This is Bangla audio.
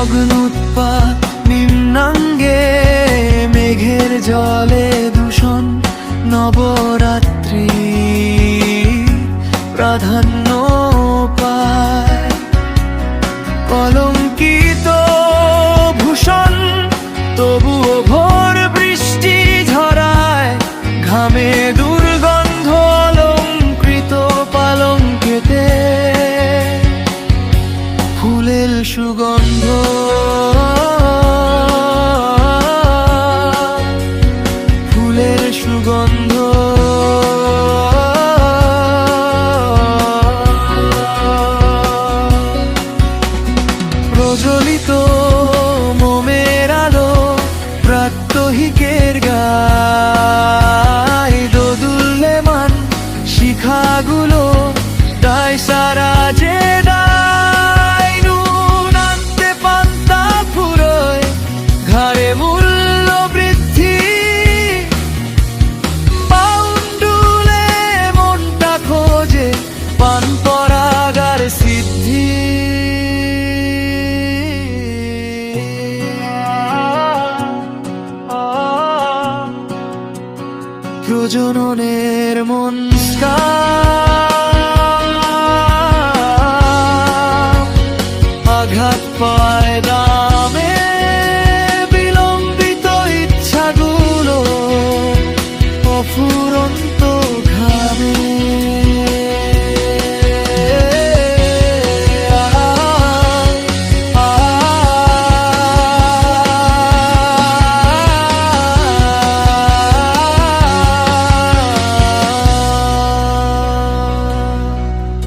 উৎপাত নিম্নাঙ্গে, মেঘের জলে দূষণ নবরাত্রি প্রাধান্য পায়। কলঙ্কিত ভূষণ তবুও ভোর বৃষ্টি ঝরায়, ঘামে দুর্গন্ধ অলঙ্কৃত পালঙ্কেতে, ফুলের সুগন্ধ ফুলের সুগন্ধ প্রজ্বলিত মোমের আলো প্রাত্যহিকের গায়, দোদুল্যমান শিখাগুলো তাই সারা যে দায়, নুন আনতে পান্তা ফুরোয়, ঘাড়ে মূল্য বৃদ্ধি, পাউন্ডুলে মনটা খোঁজে পান পরাগার সিদ্ধি। প্রজননে